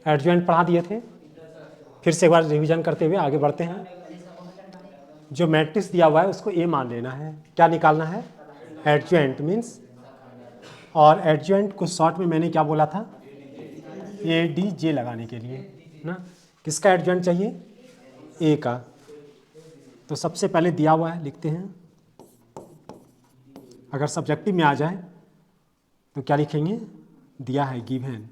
Adjoint पढ़ा दिए थे, फिर से एक बार रिवीजन करते हुए आगे बढ़ते हैं। जो मैट्रिक्स दिया हुआ है उसको ए मान लेना है, क्या निकालना है, एडजॉइंट मीन्स, और एडजॉइंट को शॉर्ट में मैंने क्या बोला था, ए डी जे लगाने के लिए ना। किसका एडजॉइंट चाहिए, ए का। तो सबसे पहले दिया हुआ है लिखते हैं, अगर सब्जेक्टिव में आ जाए तो क्या लिखेंगे, दिया है गिवन,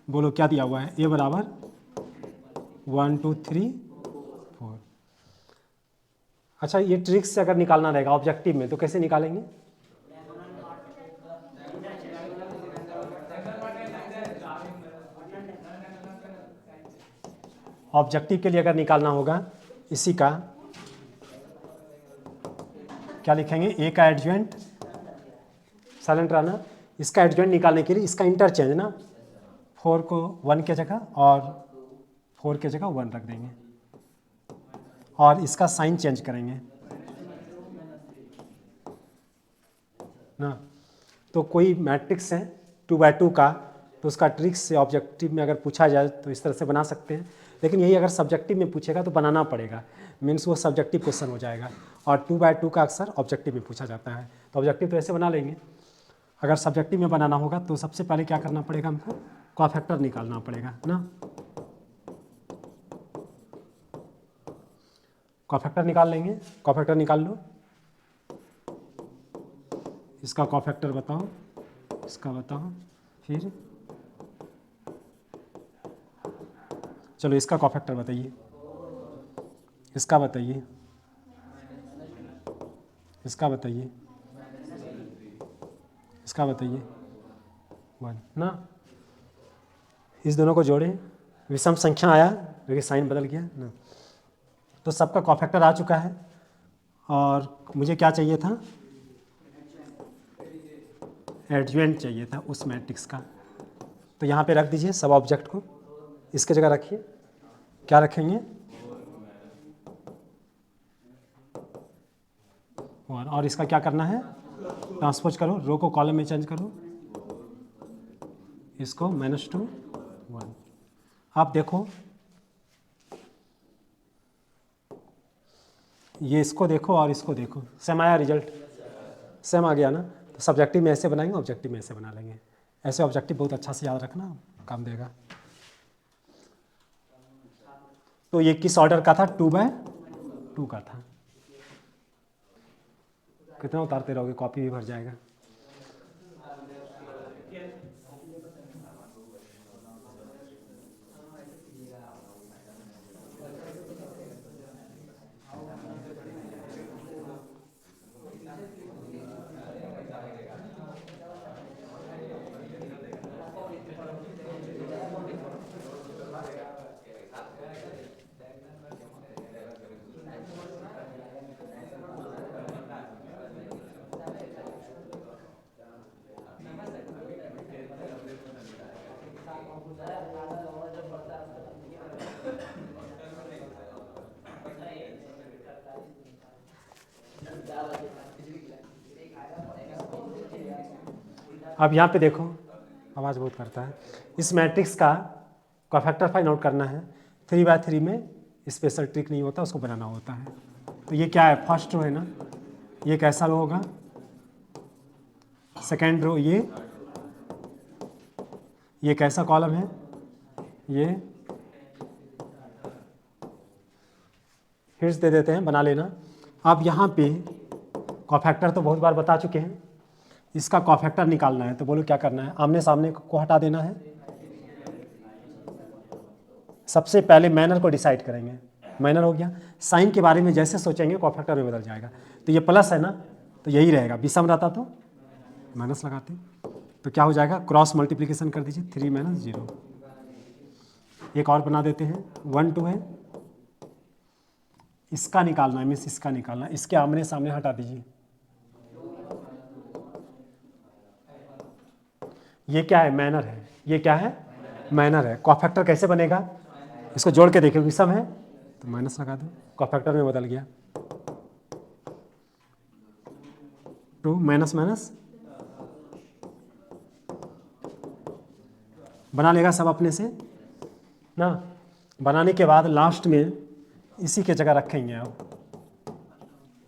बोलो क्या दिया हुआ है, ए बराबर 1 2 3 4। अच्छा, ये ट्रिक्स से अगर निकालना रहेगा ऑब्जेक्टिव में तो कैसे निकालेंगे, ऑब्जेक्टिव के लिए अगर निकालना होगा इसी का, क्या लिखेंगे, ए का एडजॉइंट, साइलेंट रहना, इसका एडजॉइंट निकालने के लिए इसका इंटरचेंज ना, 4 को 1 की जगह और 4 की जगह 1 रख देंगे, और इसका साइन चेंज करेंगे ना। तो कोई मैट्रिक्स है 2x2 का, तो उसका ट्रिक्स से ऑब्जेक्टिव में अगर पूछा जाए तो इस तरह से बना सकते हैं, लेकिन यही अगर सब्जेक्टिव में पूछेगा तो बनाना पड़ेगा, मीन्स वो सब्जेक्टिव क्वेश्चन हो जाएगा, और 2x2 का अक्सर ऑब्जेक्टिव में पूछा जाता है। तो ऑब्जेक्टिव तो ऐसे बना लेंगे, अगर सब्जेक्टिव में बनाना होगा तो सबसे पहले क्या करना पड़ेगा, हमको कॉफैक्टर निकालना पड़ेगा ना। कॉफैक्टर निकाल लेंगे, कॉफैक्टर निकाल लो, इसका कॉफैक्टर बताओ, इसका बताओ, फिर चलो इसका कॉफैक्टर बताइए, इसका बताइए, इसका बताइए, इसका बताइए, 1 ना। इस दोनों को जोड़ें, विषम संख्या आया क्योंकि साइन बदल गया ना। तो सबका कॉफैक्टर आ चुका है, और मुझे क्या चाहिए था, एडजॉइंट चाहिए था उस मैट्रिक्स का। तो यहाँ पे रख दीजिए सब ऑब्जेक्ट को, इसके जगह रखिए, क्या रखेंगे, 1, और इसका क्या करना है, ट्रांसपोज करो, रो को कॉलम में चेंज करो, इसको -2 1। आप देखो ये, इसको देखो और इसको देखो, सेम आया रिजल्ट, सेम आ गया ना। तो सब्जेक्टिव में ऐसे बनाएंगे, ऑब्जेक्टिव में ऐसे बना लेंगे, ऐसे ऑब्जेक्टिव बहुत अच्छा से याद रखना, काम देगा। तो ये किस ऑर्डर का था, 2x2 का था। कितना उतारते रहोगे, कॉपी भी भर जाएगा। अब यहाँ पे देखो, आवाज़ बहुत करता है, इस मैट्रिक्स का कॉफैक्टर फाइंड आउट करना है। 3x3 में स्पेशल ट्रिक नहीं होता, उसको बनाना होता है। तो ये क्या है, फर्स्ट रो है ना, ये कैसा रो होगा, सेकेंड रो, ये कैसा कॉलम है, ये हिंट्स दे देते हैं, बना लेना। अब यहाँ पे कॉफैक्टर तो बहुत बार बता चुके हैं, इसका कॉफैक्टर निकालना है, तो बोलो क्या करना है, आमने सामने को हटा देना है। सबसे पहले मैनर को डिसाइड करेंगे, मैनर हो गया, साइन के बारे में जैसे सोचेंगे कॉफैक्टर में बदल जाएगा। तो ये प्लस है ना, तो यही रहेगा, विषम रहता तो माइनस लगाते, तो क्या हो जाएगा, क्रॉस मल्टीप्लिकेशन कर दीजिए, 3 - 0। एक और बना देते हैं, 1 2 है, इसका निकालना है, मीन्स इसका निकालना, इसके आमने सामने हटा दीजिए। ये क्या है, मैनर है, ये क्या है, मैनर है। कॉफैक्टर कैसे बनेगा, इसको जोड़ के देखिए, विषम है तो माइनस लगा दो, कॉफैक्टर में बदल गया, 2 - बना लेगा सब अपने से ना। बनाने के बाद लास्ट में इसी के जगह रखेंगे आप,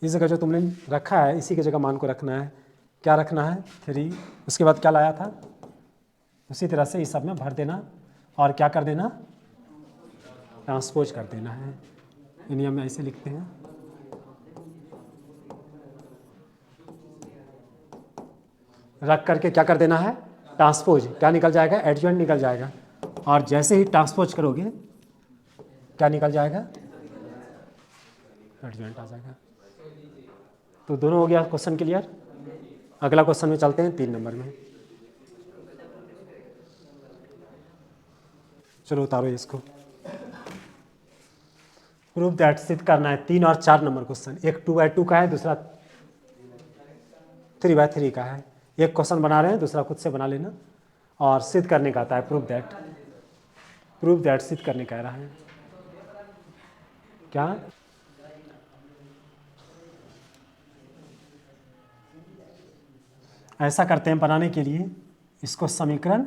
इस जगह जो तुमने रखा है इसी के जगह मान को रखना है। क्या रखना है 3, उसके बाद क्या लाया था उसी तरह से इस सब में भर देना और क्या कर देना, ट्रांसपोज कर देना है। ये नियम में ऐसे लिखते हैं। रख करके क्या कर देना है, ट्रांसपोज। क्या निकल जाएगा, एडजॉइंट निकल जाएगा। और जैसे ही ट्रांसपोज करोगे क्या निकल जाएगा, एडजॉइंट आ जाएगा। तो दोनों हो गया क्वेश्चन क्लियर। अगला क्वेश्चन में चलते हैं 3 नंबर में। चलो उतारो इसको। प्रूफ दैट सिद्ध करना है 3 और 4 नंबर क्वेश्चन। एक 2x2 का है, दूसरा 3x3 का है। एक क्वेश्चन बना रहे हैं, दूसरा खुद से बना लेना। और सिद्ध करने का आता है प्रूफ दैट सिद्ध करने कह रहा है। क्या ऐसा करते हैं बनाने के लिए, इसको समीकरण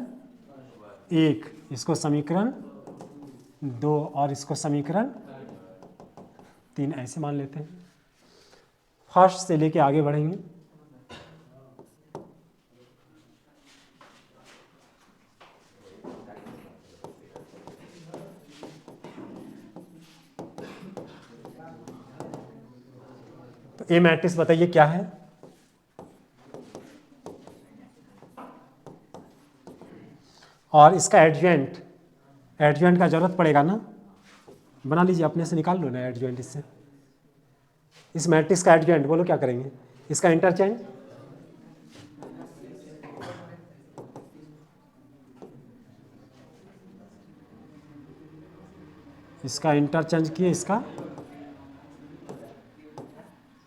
1, इसको समीकरण 2 और इसको समीकरण 3 ऐसे मान लेते हैं। फर्स्ट से लेके आगे बढ़ेंगे। तो ए मैट्रिक्स बताइए क्या है। और इसका एडजॉइंट का जरूरत पड़ेगा ना, बना लीजिए अपने से, निकाल लो ना एडजॉइंट इससे। इस मैट्रिक्स का एडजॉइंट बोलो क्या करेंगे, इसका इंटरचेंज, इसका इंटरचेंज किए, इसका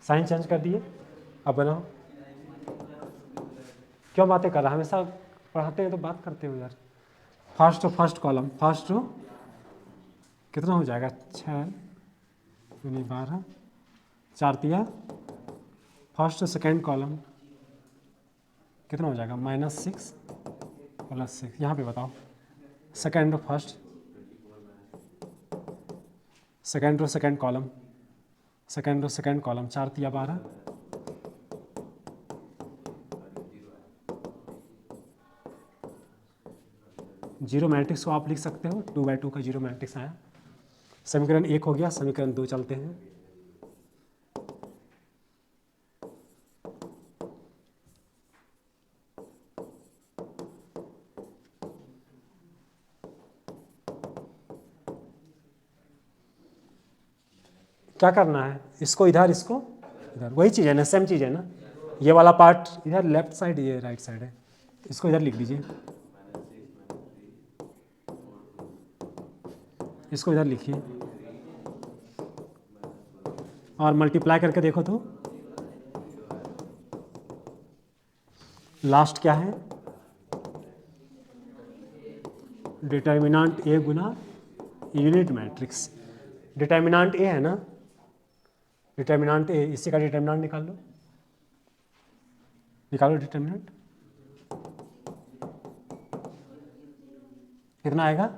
साइन चेंज कर दिए। अब बनाओ। क्यों बातें कर रहा है, हमेशा पढ़ाते हैं तो बात करते हो यार। फर्स्ट कॉलम, फर्स्ट रो कितना हो जाएगा, 6 दूनी 12, 4 तिया। फर्स्ट सेकेंड कॉलम कितना हो जाएगा, -6 + 6। यहाँ पे बताओ second row first, second row second column, second row second column, 4 तिया 12। जीरो मैट्रिक्स को आप लिख सकते हो, 2x2 का जीरो मैट्रिक्स आया। समीकरण 1 हो गया, समीकरण 2 चलते हैं। क्या करना है, इसको इधर, इसको इधर, वही चीज़ है ना, सेम चीज़ है ना। ये वाला पार्ट इधर लेफ्ट साइड, ये राइट साइड है, इसको इधर लिख लीजिए, इसको इधर लिखिए और मल्टीप्लाई करके देखो तो लास्ट क्या है, डिटर्मिनेंट ए गुना यूनिट मैट्रिक्स। डिटर्मिनेंट ए है ना, डिटर्मिनेंट ए, इसी का डिटर्मिनेंट निकाल लो, निकालो डिटर्मिनेंट। कितना आएगा,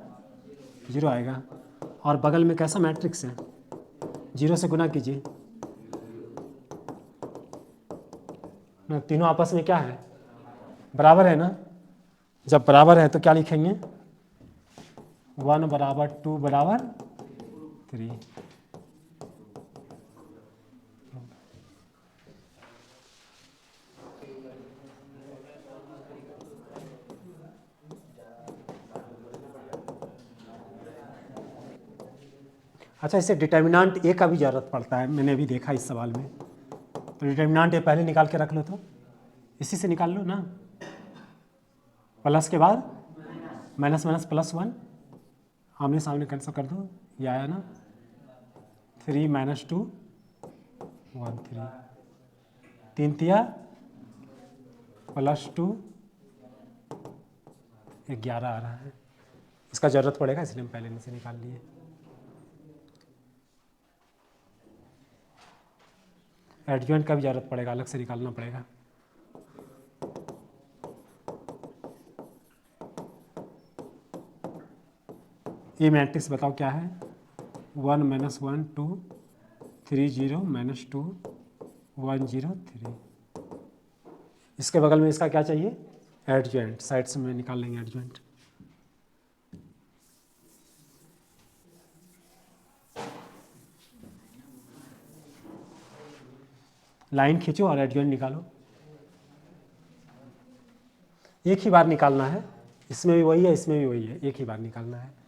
0 आएगा। और बगल में कैसा मैट्रिक्स है, 0 से गुना कीजिए ना। तीनों आपस में क्या है, बराबर है ना। जब बराबर है तो क्या लिखेंगे, 1 = 2 = 3। अच्छा, इसे डिटर्मिनेंट ए का भी ज़रूरत पड़ता है, मैंने अभी देखा इस सवाल में। तो डिटर्मिनेंट ए पहले निकाल के रख लो, तो इसी से निकाल लो ना। प्लस के बाद माइनस माइनस +1, आमने सामने कैंसिल कर दो, ये आया ना। 3 - 2 1 3, 3 तिया +2 11 आ रहा है। इसका ज़रूरत पड़ेगा इसलिए हम पहले इनसे निकाल लिए। एडजॉइंट का भी ज़रूरत पड़ेगा, अलग से निकालना पड़ेगा। ए मैट्रिक्स बताओ क्या है, 1 - 1 2 3 0 - 2 1 0 3। इसके बगल में इसका क्या चाहिए, एडजॉइंट, साइड से में निकाल लेंगे एडजॉइंट। लाइन खींचो और एडजॉइंट निकालो, एक ही बार निकालना है, इसमें भी वही है इसमें भी वही है, एक ही बार निकालना है।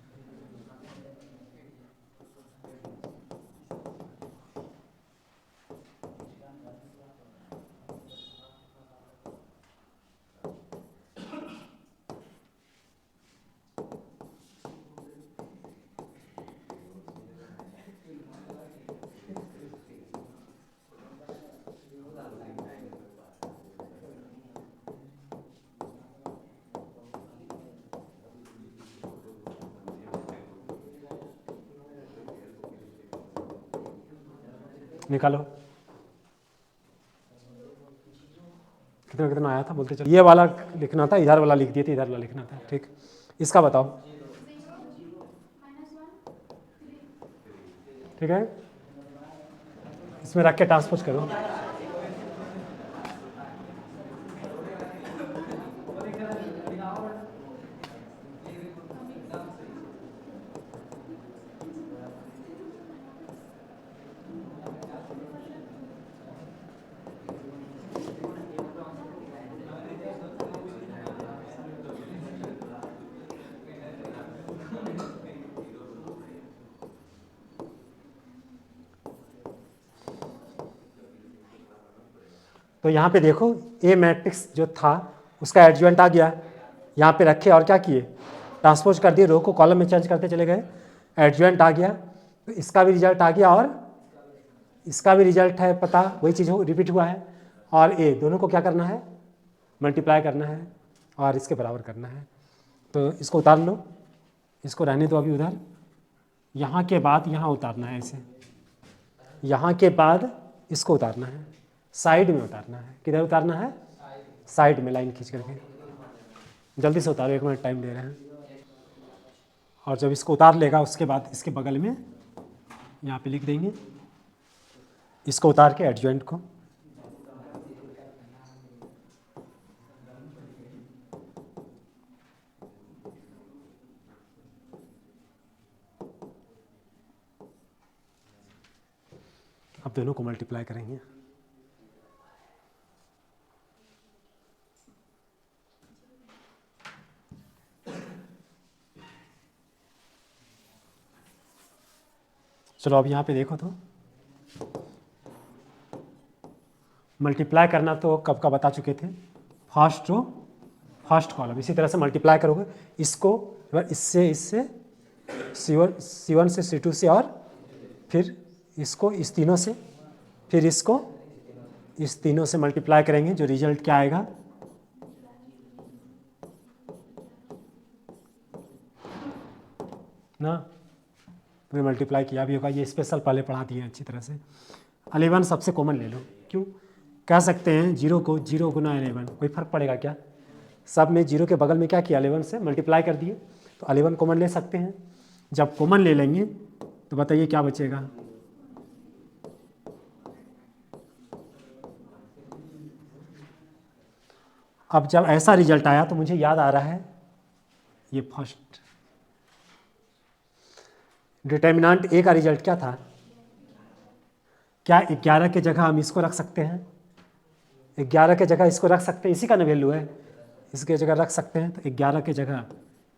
निकालो, कितना कितना आया था बोलते चलो। ये वाला लिखना था, इधर वाला लिख दिए थे, इधर वाला लिखना था, ठीक। इसका बताओ, ठीक है, इसमें रख के ट्रांसपोज करो। तो यहाँ पे देखो ए मैट्रिक्स जो था उसका एडजॉइंट आ गया, यहाँ पे रखे और क्या किए, ट्रांसपोज कर दिए, रो को कॉलम में चेंज करते चले गए, एडजॉइंट आ गया, तो इसका भी रिजल्ट आ गया और इसका भी रिजल्ट है पता, वही चीज़ रिपीट हुआ है। और ए दोनों को क्या करना है, मल्टीप्लाई करना है और इसके बराबर करना है। तो इसको उतार लो, इसको रहने दो अभी उधर, यहाँ के बाद यहाँ उतारना है ऐसे, यहाँ के बाद इसको उतारना है, साइड में उतारना है। किधर उतारना है, साइड में, लाइन खींच करके। जल्दी से उतारो, 1 मिनट टाइम दे रहे हैं। और जब इसको उतार लेगा उसके बाद इसके बगल में यहाँ पे लिख देंगे, इसको उतार के एडजॉइंट को, अब दोनों को मल्टीप्लाई करेंगे। चलो अब यहाँ पे देखो तो मल्टीप्लाई करना तो कब का बता चुके थे, फर्स्ट रो फर्स्ट कॉलम। इसी तरह से मल्टीप्लाई करोगे इसको, इससे इससे C1 से C2 से, और फिर इसको इस तीनों से, फिर इसको इस तीनों से मल्टीप्लाई करेंगे, जो रिजल्ट क्या आएगा, ना तो मल्टीप्लाई किया भी होगा, ये स्पेशल पहले पढ़ा दिए अच्छी तरह से। 11 सबसे कॉमन ले लो, क्यों कह सकते हैं 0 को 0 गुना 11, कोई फर्क पड़ेगा क्या, सब में 0 के बगल में क्या किया, 11 से मल्टीप्लाई कर दिए, तो 11 कॉमन ले सकते हैं। जब कॉमन ले लेंगे तो बताइए क्या बचेगा, अब जब ऐसा रिजल्ट आया तो मुझे याद आ रहा है ये फर्स्ट डिटर्मिनेंट ए का रिजल्ट क्या था, क्या 11 के जगह हम इसको रख सकते हैं, 11 के जगह इसको रख सकते हैं, इसी का ना वैल्यू है, इसके जगह रख सकते हैं, तो 11 के जगह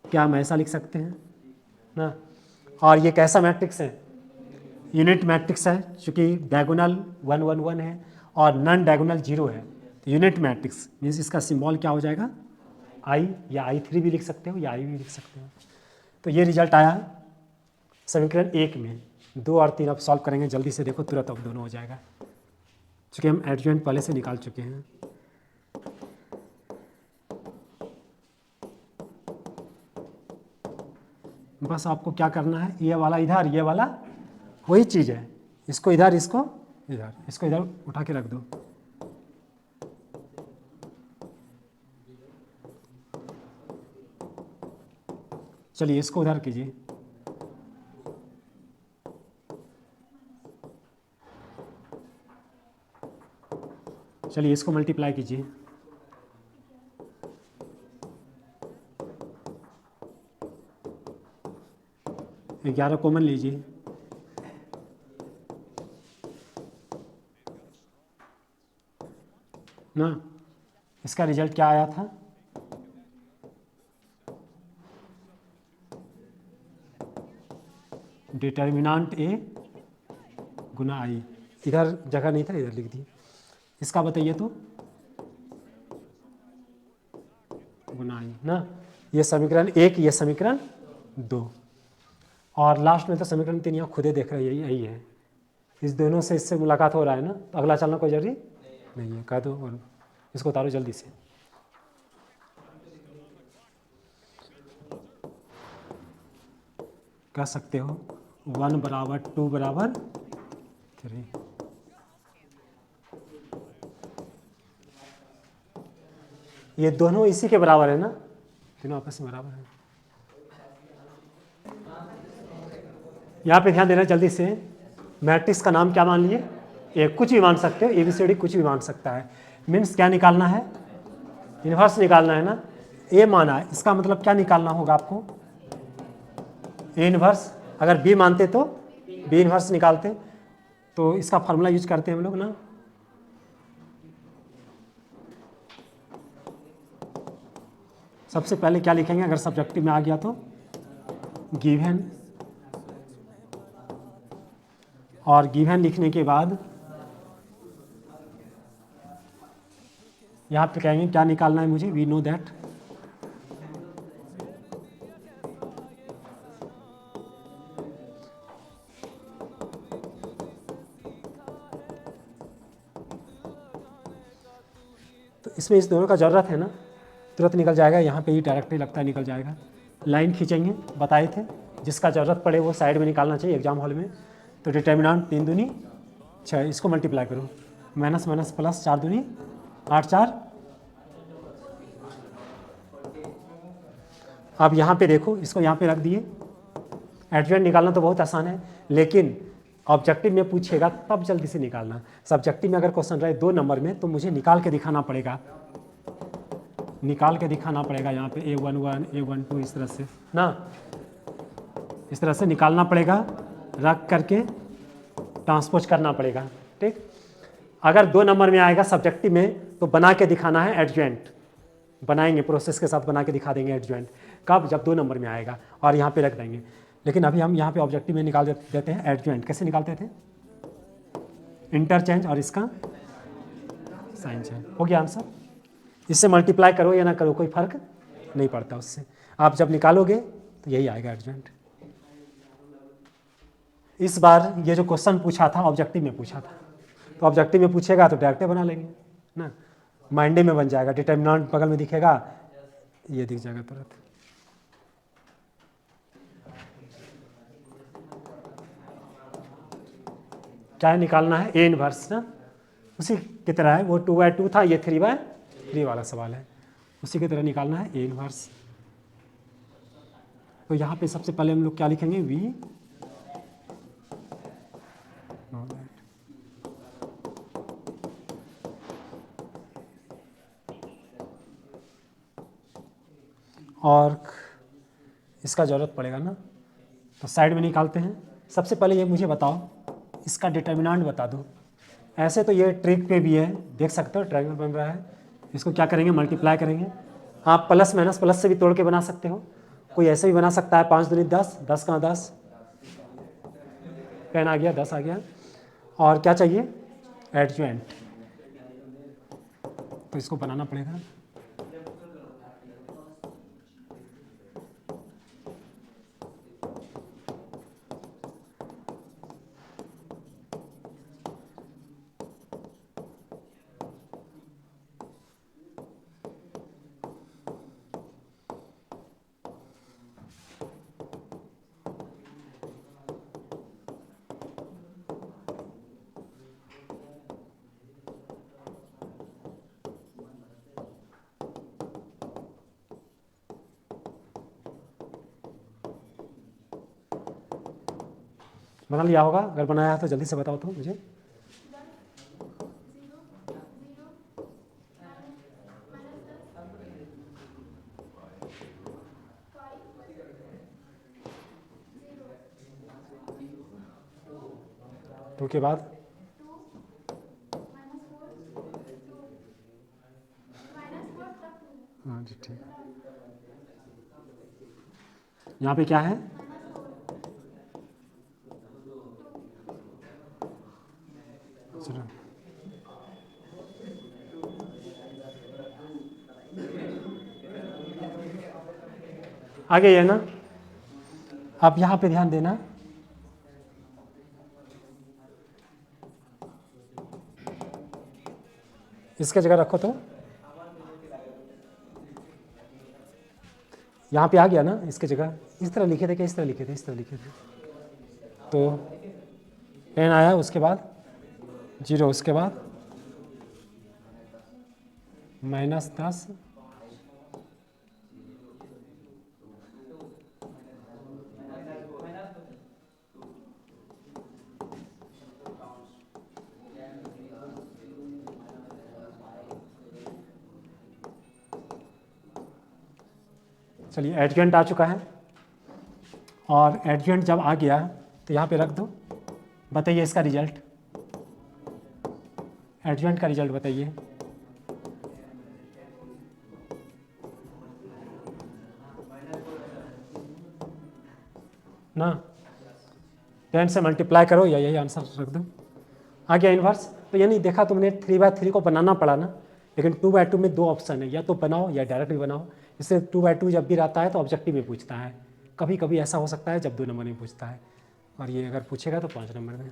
क्या हम ऐसा लिख सकते हैं ना। और ये कैसा मैट्रिक्स है, यूनिट मैट्रिक्स है, चूँकि डायगोनल 1 1 1 है और नॉन डायगोनल 0 है, तो यूनिट मैट्रिक्स मीन्स इसका सिंबल क्या हो जाएगा, आई, या I3 भी लिख सकते हो या आई भी लिख सकते हो। तो ये रिजल्ट आया समीकरण 1 में। 2 और 3 अब सॉल्व करेंगे जल्दी से, देखो तुरंत अब दोनों हो जाएगा, चूँकि हम एडजॉइंट पहले से निकाल चुके हैं। बस आपको क्या करना है, ये वाला इधर, ये वाला वही चीज़ है, इसको इधर, इसको इधर, इसको इधर उठा के रख दो। चलिए इसको उधर कीजिए, चलिए इसको मल्टीप्लाई कीजिए। ग्यारह कॉमन लीजिए, ना इसका रिजल्ट क्या आया था? डिटर्मिनांट ए गुना आई, इधर जगह नहीं था, इधर लिख दिए। इसका बताइए तो गुना आई ना, ये समीकरण 1, ये समीकरण 2, और लास्ट में तो समीकरण 3 यहाँ खुदे देख रहे हैं, यही है। इस दोनों से इससे मुलाकात हो रहा है ना, तो अगला चलना कोई जरूरी नहीं है। कह दो और इसको उतारो जल्दी से। कह सकते हो 1 बराबर 2 बराबर 3। ये दोनों इसी के बराबर है ना, तीनों आपस में बराबर है। यहाँ पे ध्यान देना जल्दी से, मैट्रिक्स का नाम क्या मान लिए? ए, कुछ भी मान सकते हो, ABCD कुछ भी मान सकता है। मीन्स क्या निकालना है? इन्वर्स निकालना है ना। ए माना है, इसका मतलब क्या निकालना होगा आपको? A inverse. अगर बी मानते तो बी इन्वर्स निकालते, तो इसका फार्मूला यूज करते हैं हम लोग ना। सबसे पहले क्या लिखेंगे अगर सब्जेक्टिव में आ गया तो? गिवन, और गिवन लिखने के बाद यहाँ पे कहेंगे क्या निकालना है मुझे? We know that. तो इसमें इस दोनों का ज़रूरत है ना, तुरंत निकल जाएगा। यहाँ पे ही डायरेक्टली लगता है निकल जाएगा। लाइन खींचेंगे, बताए थे, जिसका ज़रूरत पड़े वो साइड में निकालना चाहिए एग्जाम हॉल में। तो डिटर्मिनेंट 3 दूनी 6, इसको मल्टीप्लाई करो, माइनस माइनस प्लस 4 दूनी 8 4। अब यहाँ पे देखो, इसको यहाँ पे रख दिए। एडजॉइंट निकालना तो बहुत आसान है, लेकिन ऑब्जेक्टिव में पूछेगा तब जल्दी से निकालना। सब्जेक्टिव में अगर क्वेश्चन रहे 2 नंबर में तो मुझे निकाल के दिखाना पड़ेगा, निकाल के दिखाना पड़ेगा। यहाँ पे A11 A12 इस तरह से ना, इस तरह से निकालना पड़ेगा, रख करके ट्रांसपोज करना पड़ेगा। ठीक, अगर 2 नंबर में आएगा सब्जेक्टिव में तो बना के दिखाना है एडजॉइंट, बनाएंगे प्रोसेस के साथ, बना के दिखा देंगे एडजॉइंट। कब? जब 2 नंबर में आएगा, और यहाँ पे रख देंगे। लेकिन अभी हम यहाँ पे ऑब्जेक्टिव में निकाल देते हैं एडजॉइंट। कैसे निकालते थे? इंटरचेंज और इसका साइन चेंज। हो गया आंसर। इससे मल्टीप्लाई करो या ना करो कोई फर्क नहीं पड़ता उससे, आप जब निकालोगे तो यही आएगा एडजॉइंट। इस बार ये जो क्वेश्चन पूछा था ऑब्जेक्टिव में पूछा था, तो ऑब्जेक्टिव में पूछेगा तो डायरेक्ट बना लेंगे ना, माइंडे में बन जाएगा। डिटर्मिनेंट बगल में दिखेगा, ये दिख जाएगा तुरंत। क्या निकालना है? ए इनवर्स ना, उसी की तरह है। वो 2/2 था, ये 3/3 वाला सवाल है, उसी की तरह निकालना है ए इनवर्स। तो यहाँ पे सबसे पहले हम लोग क्या लिखेंगे? We know that. और इसका ज़रूरत पड़ेगा ना, तो साइड में निकालते हैं। सबसे पहले ये मुझे बताओ, इसका डिटर्मिनेंट बता दो। ऐसे तो ये ट्रिक पे भी है, देख सकते हो ट्रायंगल बन रहा है। इसको क्या करेंगे? मल्टीप्लाई करेंगे। आप प्लस माइनस प्लस से भी तोड़ के बना सकते हो, कोई ऐसे भी बना सकता है। 5 दूनी 10, 10 का 10, पेन आ गया, 10 आ गया। और क्या चाहिए? एडजॉइंट, तो इसको बनाना पड़ेगा। बना लिया होगा, अगर बनाया है तो जल्दी से बताओ तो मुझे। 2 के बाद हाँ जी ठीक। यहाँ पे क्या है? चलो आगे है ना। आप यहाँ पे ध्यान देना, इसके जगह रखो तो यहाँ पे आ गया ना, इसके जगह इस तरह लिखे थे क्या? इस तरह लिखे थे, इस तरह लिखे थे तो 10 आया, उसके बाद 0, उसके बाद -10, चलिए एडजेंट आ चुका है। और एडजेंट जब आ गया तो यहाँ पे रख दो। बताइए इसका रिजल्ट, एडजेंट का रिजल्ट बताइए। ना 10 से मल्टीप्लाई करो या यही आंसर रख दो। आ गया इन्वर्स। तो यानी देखा तुमने 3/3 को बनाना पड़ा ना, लेकिन 2/2 में 2 ऑप्शन है, या तो बनाओ या डायरेक्ट भी बनाओ। इससे 2/2 जब भी रहता है तो ऑब्जेक्टिव में पूछता है। कभी कभी ऐसा हो सकता है जब 2 नंबर में पूछता है, और ये अगर पूछेगा तो 5 नंबर में।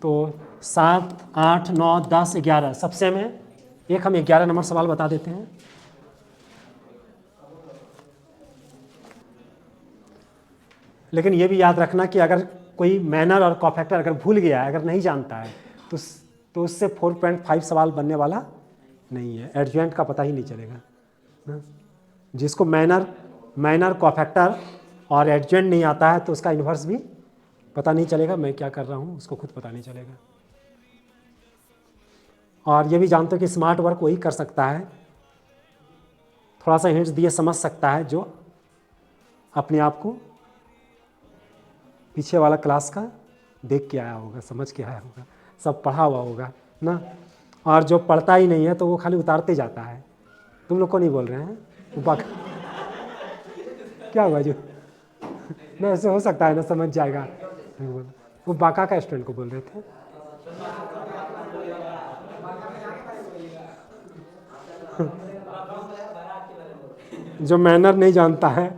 तो 7, 8, 9, 10, 11 सबसे में एक हम 11 नंबर सवाल बता देते हैं। लेकिन ये भी याद रखना कि अगर कोई मैनर और कॉफैक्टर अगर भूल गया है, अगर नहीं जानता है, तो उससे 4.5 सवाल बनने वाला नहीं है। एडजेंट का पता ही नहीं चलेगा ना। जिसको मैनर कॉफैक्टर और एडजेंट नहीं आता है तो उसका इन्वर्स भी पता नहीं चलेगा, मैं क्या कर रहा हूँ उसको खुद पता नहीं चलेगा। और ये भी जानते हो कि स्मार्ट वर्क वही कर सकता है, थोड़ा सा हिंट्स दिए समझ सकता है, जो अपने आप को पीछे वाला क्लास का देख के आया होगा, समझ के आया होगा, सब पढ़ा हुआ होगा ना। और जो पढ़ता ही नहीं है तो वो खाली उतारते जाता है। तुम लोग को नहीं बोल रहे हैं वो क्या हुआ जो ना, ऐसे हो सकता है ना, समझ जाएगा। वो बाका का स्टूडेंट को बोल रहे थे। जो मैनर नहीं जानता है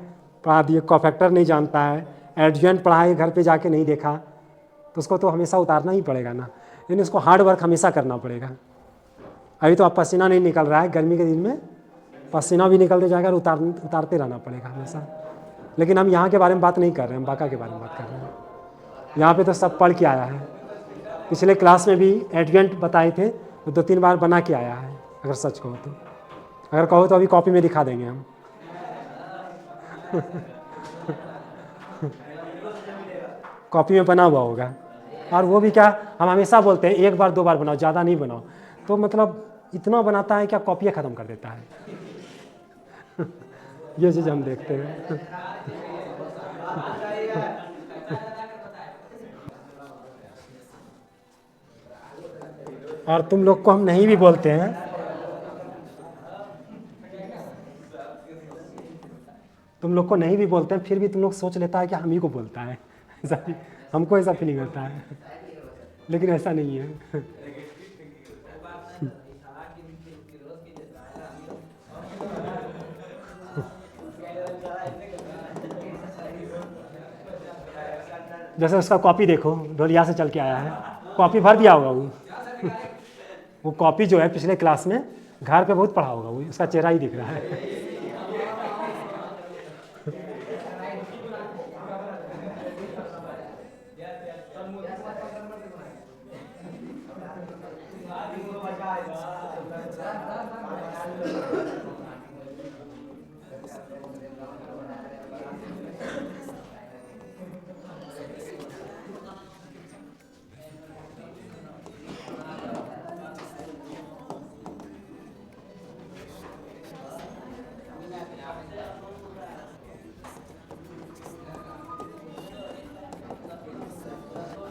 पढ़ा दिए, कॉफैक्टर नहीं जानता है, एडजेंट पढ़ाए घर पे जाके नहीं देखा, तो उसको तो हमेशा उतारना ही पड़ेगा ना। यानी उसको हार्ड वर्क हमेशा करना पड़ेगा। अभी तो आप पसीना नहीं निकल रहा है, गर्मी के दिन में पसीना भी निकलते जाएगा और उतारते रहना पड़ेगा हमेशा। लेकिन हम यहाँ के बारे में बात नहीं कर रहे हैं, हम बाका के बारे में बात कर रहे हैं। यहाँ पे तो सब पढ़ के आया है। पिछले क्लास में भी एडजेंट बताए थे, वो 2-3 बार बना के आया है। अगर सच कहो तो, अगर कहो तो अभी कॉपी में दिखा देंगे हम। कॉपी में बना हुआ होगा। और वो भी क्या, हम हमेशा बोलते हैं 1 बार 2 बार बनाओ, ज़्यादा नहीं बनाओ। तो मतलब इतना बनाता है क्या, कॉपियाँ ख़त्म कर देता है। ये चीज़ हम देखते हैं। और तुम लोग को हम नहीं भी बोलते हैं, तुम लोग को नहीं भी बोलते हैं, फिर भी तुम लोग सोच लेता है कि हम ही को बोलता है। ऐसा हमको ऐसा फीलिंग होता है, लेकिन ऐसा नहीं है। जैसे उसका कॉपी देखो, ढोलिया से चल के आया है, कॉपी भर दिया होगा वो कॉपी जो है पिछले क्लास में घर पे बहुत पढ़ा होगा, वो उसका चेहरा ही दिख रहा है।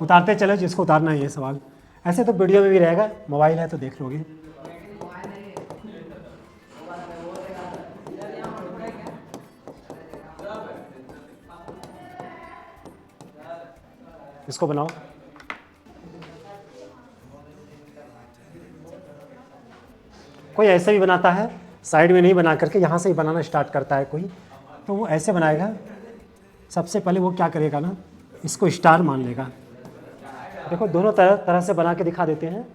उतारते चलो जिसको उतारना है ये सवाल। ऐसे तो वीडियो में भी रहेगा, मोबाइल है तो देख लोगे। इसको बनाओ। कोई ऐसे भी बनाता है, साइड में नहीं बना करके यहाँ से ही बनाना स्टार्ट करता है कोई, तो वो ऐसे बनाएगा। सबसे पहले वो क्या करेगा ना, इसको स्टार मान लेगा। देखो दोनों तरह से बना के दिखा देते हैं।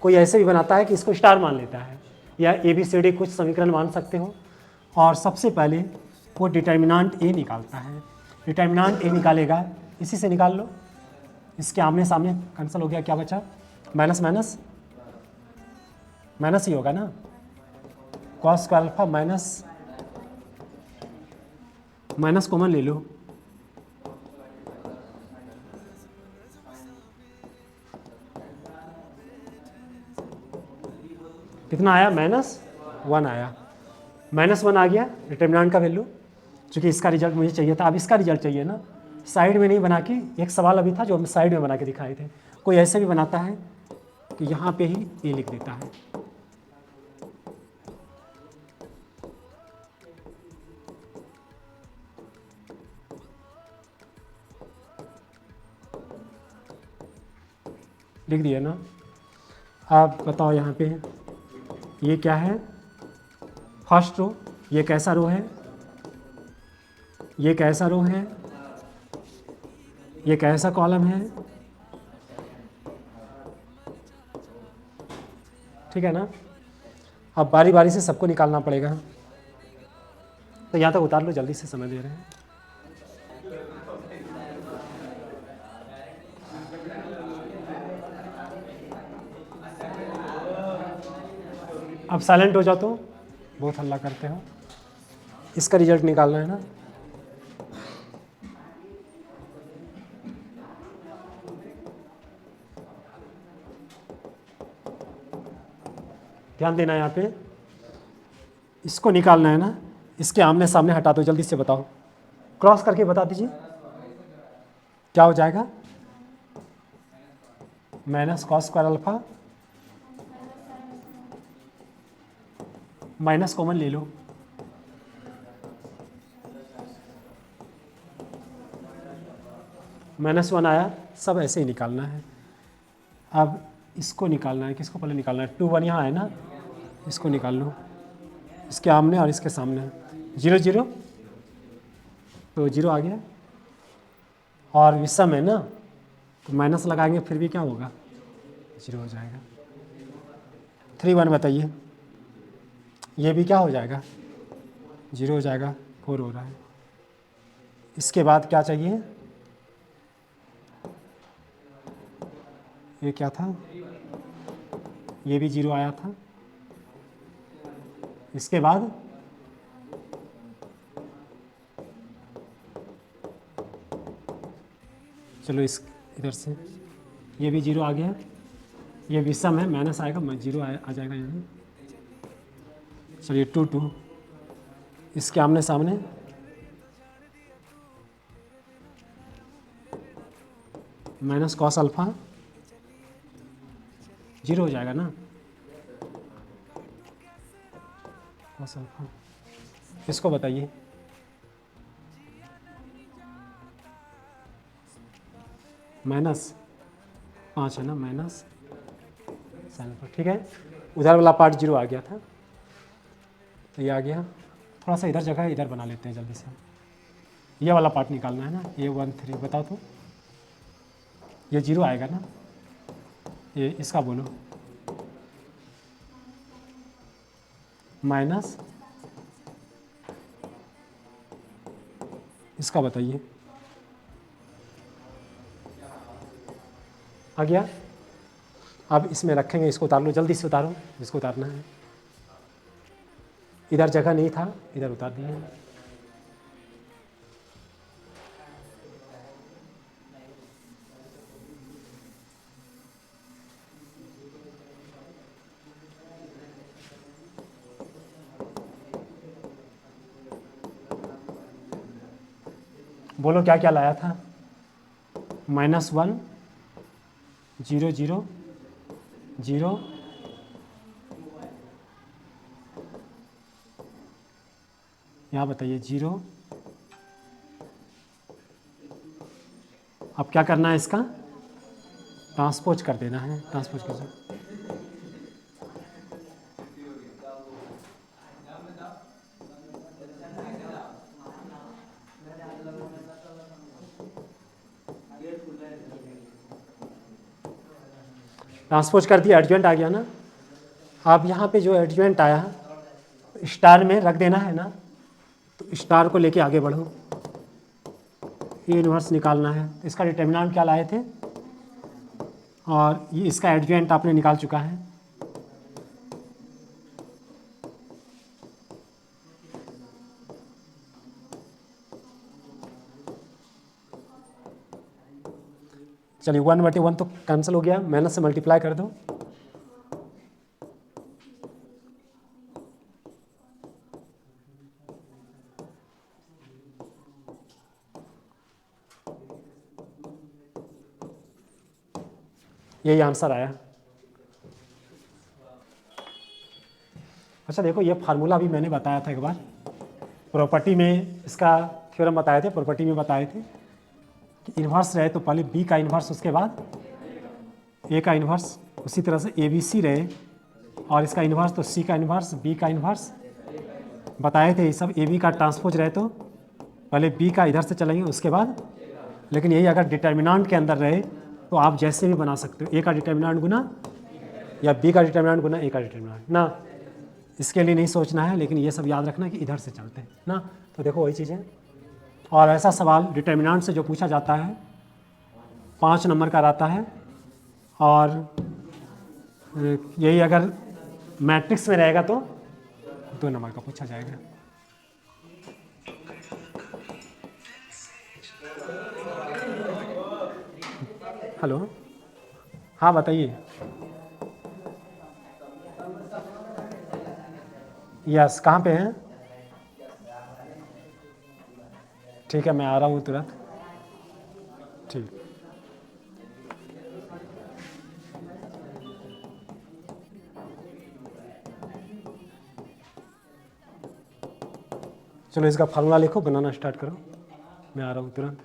कोई ऐसे भी बनाता है कि इसको स्टार मान लेता है, या ABCD कुछ समीकरण मान सकते हो। और सबसे पहले वो डिटर्मिनेंट ए निकालता है। डिटर्मिनेंट ए निकालेगा, इसी से निकाल लो। इसके आमने सामने कैंसिल हो गया, क्या बचा? माइनस माइनस माइनस ही होगा ना, cos square alpha minus minus common ले लो। कितना आया? -1 आया। -1 आ गया डिटर्मिनेंट का वैल्यू। चूँकि इसका रिजल्ट मुझे चाहिए था, अब इसका रिजल्ट चाहिए ना। साइड में नहीं बना के, एक सवाल अभी था जो हम साइड में बना के दिखाए थे। कोई ऐसे भी बनाता है कि यहाँ पे ही ए लिख देता है। लिख दिया ना। आप बताओ यहाँ पे ये क्या है? First row. ये कैसा रो है? ये कैसा रो है? ये कैसा कॉलम है? ठीक है ना। अब बारी बारी से सबको निकालना पड़ेगा, तो यहाँ तक उतार लो, जल्दी से समय दे रहे हैं। अब साइलेंट हो जाओ, तो बहुत हल्ला करते हो। इसका रिजल्ट निकालना है ना। ध्यान देना यहाँ पे, इसको निकालना है ना। इसके आमने सामने हटा दो, जल्दी से बताओ, क्रॉस करके बता दीजिए क्या हो जाएगा। Minus cos square alpha minus common ले लो। -1 आया, सब ऐसे ही निकालना है। अब इसको निकालना है, किसको पहले निकालना है? 2 1 यहाँ है ना, इसको निकाल लो। इसके आमने और इसके सामने 0 0, तो 0 आ गया। और विषम है ना, तो माइनस लगाएंगे फिर भी क्या होगा? 0 हो जाएगा। 3 1 बताइए, ये भी क्या हो जाएगा? 0 हो जाएगा। 4 हो रहा है। इसके बाद क्या चाहिए? ये क्या था? ये भी 0 आया था। इसके बाद चलो इस इधर से ये भी 0 आ गया। ये विषम है, माइनस आएगा, 0 आ जाएगा यहाँ। चलिए 2 2, इसके आमने सामने माइनस कॉस अल्फा 0 हो जाएगा ना, कॉस अल्फा। इसको बताइए, -5 है ना, माइनस साइन अल्फा। ठीक है, उधर वाला पार्ट 0 आ गया था, तो ये आ गया। थोड़ा सा इधर जगह है, इधर बना लेते हैं जल्दी से। ये वाला पार्ट निकालना है ना, ये 1 3 बताओ तो। ये 0 आएगा ना, ये इसका बोलो, माइनस इसका बताइए। आ गया। अब इसमें रखेंगे, इसको उतार लो, जल्दी से उतारो जिसको उतारना है। इधर जगह नहीं था, इधर उतार दिए। बोलो क्या क्या लाया था? -1 0 0 0 यहाँ बताइए 0। अब क्या करना है, इसका ट्रांसपोज कर देना है, ट्रांसपोज कर दो। ट्रांसपोज कर दिया, एडजॉइंट आ गया ना। अब यहाँ पे जो एडजॉइंट आया स्टार में रख देना है ना, तो स्टार को लेके आगे बढ़ो, ये इन्वर्स निकालना है। इसका डिटर्मिनेंट क्या लाए थे, और ये इसका एडजॉइंट आपने निकाल चुका है। चलिए 1/1 तो कैंसिल हो गया, माइनस से मल्टीप्लाई कर दो। यही आंसर आया। अच्छा देखो, ये फार्मूला भी मैंने बताया था एक बार, प्रॉपर्टी में इसका थ्योरम बताए थे, प्रॉपर्टी में बताए थे कि इन्वर्स रहे तो पहले बी का इन्वर्स, उसके बाद ए का इन्वर्स, उसी तरह से ए बी सी रहे और इसका इन्वर्स तो सी का इन्वर्स, बी का इन्वर्स बताए थे। ये सब ए बी का ट्रांसपोज रहे तो पहले बी का इधर से चलेंगे उसके बाद, लेकिन यही अगर डिटर्मिनेंट के अंदर रहे तो आप जैसे भी बना सकते हो, ए का डिटर्मिनेंट गुना या बी का डिटर्मिनेंट गुना ए का डिटर्मिनेंट ना, इसके लिए नहीं सोचना है, लेकिन ये सब याद रखना कि इधर से चलते हैं ना। तो देखो वही चीज़ है। और ऐसा सवाल डिटर्मिनेंट से जो पूछा जाता है 5 नंबर का रहता है, और यही अगर मैट्रिक्स में रहेगा तो 2 नंबर का पूछा जाएगा। हेलो, हाँ बताइए। यस, कहाँ पे हैं? ठीक है, मैं आ रहा हूँ तुरंत। ठीक, चलो इसका फार्मूला लिखो, बनाना स्टार्ट करो, मैं आ रहा हूँ तुरंत।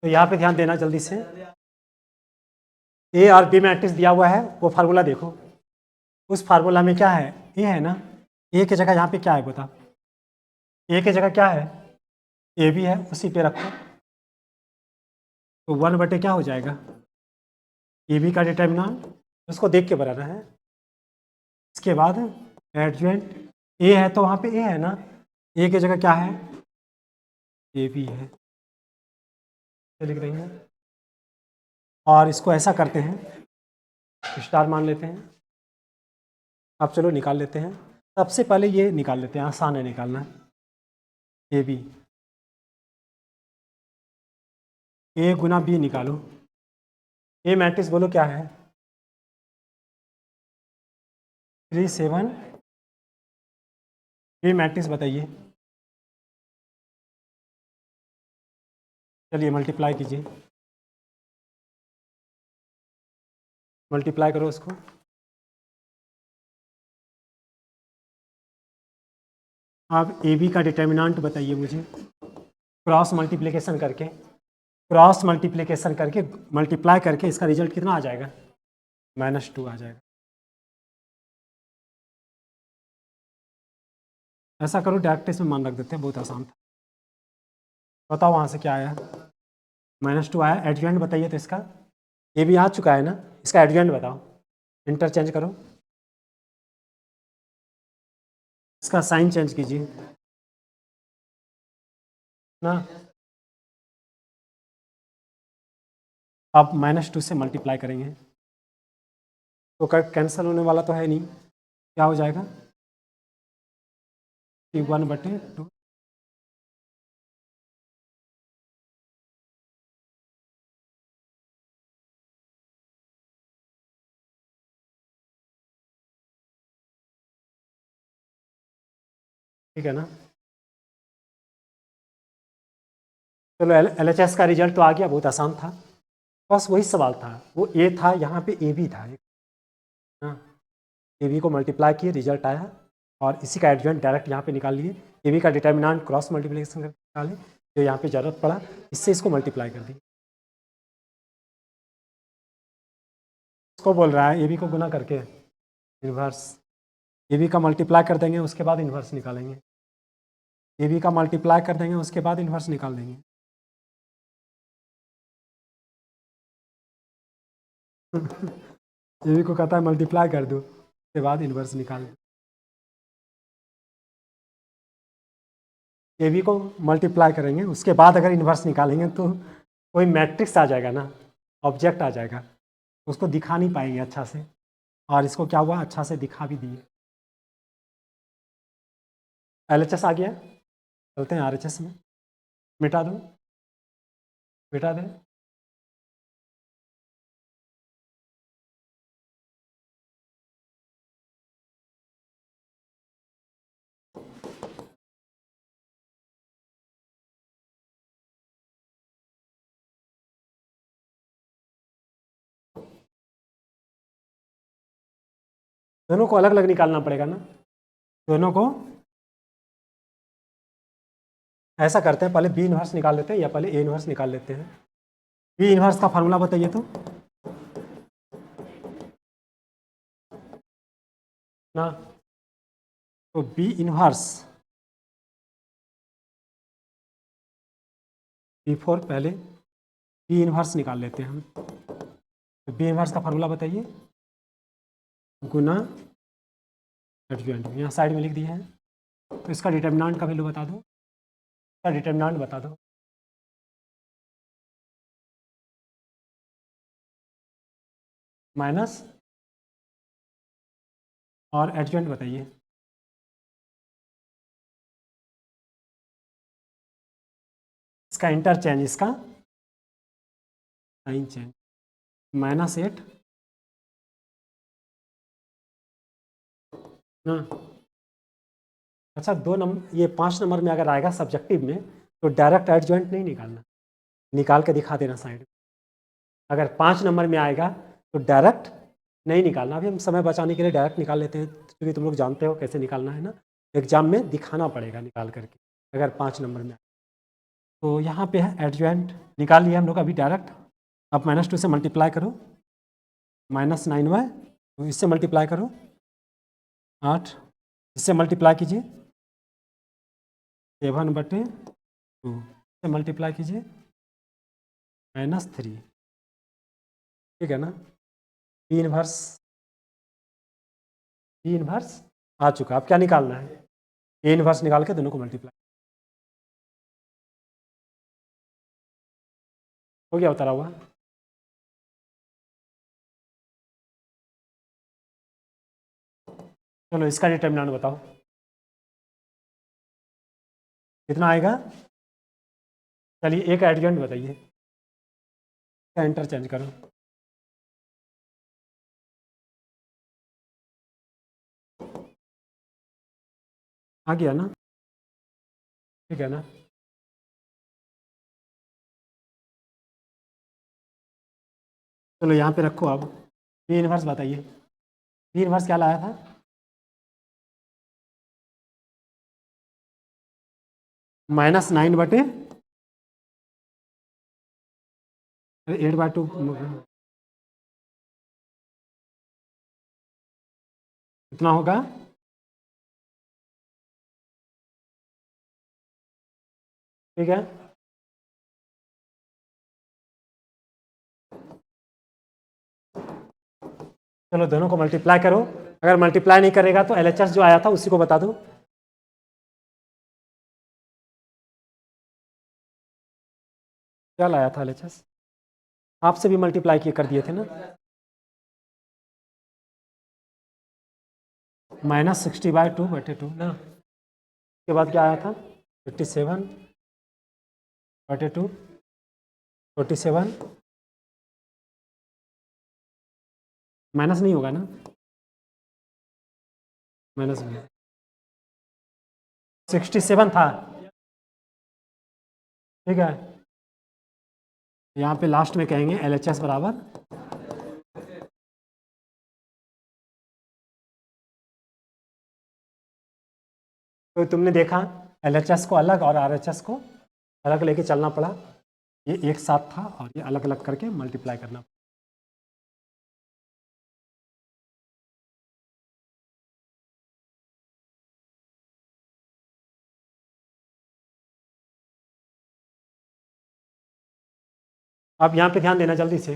तो यहाँ पे ध्यान देना जल्दी से, ए और बी मैट्रिक्स दिया हुआ है, वो फार्मूला देखो। उस फार्मूला में क्या है, ए है ना, ए की जगह यहाँ पे क्या है बता, ए की जगह क्या है, ए बी है, उसी पे रखो, तो 1/, क्या हो जाएगा, ए बी का डिटर्मिनेंट, उसको देख के बनाना है। इसके बाद एडजॉइंट ए है तो वहाँ पे ए है ना, ए की जगह क्या है, ए बी है, लिख रही हैं। और इसको ऐसा करते हैं, स्टार मान लेते हैं। अब चलो निकाल लेते हैं, सबसे पहले ये निकाल लेते हैं, आसान है निकालना। A B, A Guna B निकालो। ए मैट्रिक्स बोलो क्या है, 3 7। ए मैट्रिक्स बताइए, चलिए मल्टीप्लाई कीजिए, मल्टीप्लाई करो उसको। अब ए बी का डिटर्मिनेंट बताइए मुझे, क्रॉस मल्टीप्लिकेशन करके, क्रॉस मल्टीप्लिकेशन करके मल्टीप्लाई करके इसका रिजल्ट कितना आ जाएगा, -2 आ जाएगा। ऐसा करो, डायरेक्ट इसमें मान रख देते हैं, बहुत आसान था। बताओ वहाँ से क्या आया, -2 आया। एडजॉइंट बताइए तो इसका, ये भी आ चुका है ना, इसका एडजॉइंट बताओ, इंटरचेंज करो, इसका साइन चेंज कीजिए ना। अब -2 से मल्टीप्लाई करेंगे तो कैंसिल होने वाला तो है नहीं, क्या हो जाएगा, 1/2। ठीक है ना। चलो LHS का रिजल्ट तो आ गया, बहुत आसान था, बस वही सवाल था, वो ए था, यहाँ पे ए बी था, हाँ, ए बी को मल्टीप्लाई किए, रिजल्ट आया, और इसी का एडजॉइंट डायरेक्ट यहाँ पे निकाल लिए, ए बी का डिटर्मिनेंट क्रॉस मल्टीप्लिकेशन करके निकाले, जो यहाँ पे जरूरत पड़ा, इससे इसको मल्टीप्लाई कर दी। इसको बोल रहा है ए बी को गुना करके इन्वर्स, ए बी का मल्टीप्लाई कर देंगे, उसके बाद इन्वर्स निकालेंगे, ए बी का मल्टीप्लाई कर देंगे, उसके बाद इन्वर्स निकाल देंगे। ए बी को कहता है मल्टीप्लाई कर दो, उसके बाद इन्वर्स निकाल दो। ए बी को मल्टीप्लाई करेंगे, उसके बाद अगर इन्वर्स निकालेंगे तो कोई मैट्रिक्स आ जाएगा ना, ऑब्जेक्ट आ जाएगा, उसको दिखा नहीं पाएंगे अच्छा से, और इसको क्या हुआ, अच्छा से दिखा भी दिए। LHS आ गया, चलते हैं RHS में, मिटा दो, मिटा दें। दोनों को अलग अलग निकालना पड़ेगा ना, दोनों को ऐसा करते हैं, पहले बी इन्वर्स निकाल लेते हैं, या पहले ए इन्वर्स निकाल लेते हैं। बी इन्वर्स का फार्मूला बताइए तो ना, तो बी इन्वर्स, बिफोर पहले बी इन्वर्स निकाल लेते हैं हम, तो बी इन्वर्स का फार्मूला बताइए, गुना एडजॉइंट, यहाँ साइड में लिख दिए हैं, तो इसका डिटर्मिनेंट का वैल्यू बता दो, इसका डिटर्मिनेंट बता दो, माइनस, और एडजॉइंट बताइए, इसका इंटरचेंज, इसका साइन चेंज, -8 ना। अच्छा, 2 नंबर, ये 5 नंबर में अगर आएगा सब्जेक्टिव में, तो डायरेक्ट एडजॉइंट नहीं निकालना, निकाल के दिखा देना साइड में। अगर 5 नंबर में आएगा तो डायरेक्ट नहीं निकालना, अभी हम समय बचाने के लिए डायरेक्ट निकाल लेते हैं, क्योंकि तुम लोग जानते हो कैसे निकालना है ना, एग्जाम में दिखाना पड़ेगा निकाल करके, अगर 5 नंबर में। तो यहाँ पे है एडजॉइंट, निकाल लिया हम लोग अभी डायरेक्ट। अब -2 से मल्टीप्लाई करो, -9y, तो इससे मल्टीप्लाई करो 8, इससे मल्टीप्लाई कीजिए 7/2, इससे मल्टीप्लाई कीजिए -3, ठीक है ना। बी इन्वर्स, बी इन्वर्स आ चुका, अब क्या निकालना है, ए इन्वर्स निकाल के दोनों को मल्टीप्लाई, हो गया उतारा हुआ। चलो इसका डिटर्मिनेंट बताओ, कितना आएगा। चलिए एक एडजॉइंट बताइए, इसका इंटरचेंज करो, आ गया ना, ठीक है ना। चलो यहाँ पे रखो, अब बी इन्वर्स बताइए, बी इन्वर्स क्या लाया था, -9/8/2, कितना होगा, ठीक है। चलो दोनों को मल्टीप्लाई करो, अगर मल्टीप्लाई नहीं करेगा तो LHS जो आया था उसी को बता दो, क्या लाया था LHS, आपसे भी मल्टीप्लाई किए कर दिए थे ना, -60/2/2 ना, उसके बाद क्या आया था 57/2, 47, माइनस नहीं होगा ना, माइनस नहीं, 67 था, ठीक है। यहाँ पे लास्ट में कहेंगे LHS बराबर, तो तुमने देखा LHS को अलग और RHS को अलग लेके चलना पड़ा, ये एक साथ था और ये अलग अलग करके मल्टीप्लाई करना पड़ा। अब यहाँ पे ध्यान देना जल्दी से,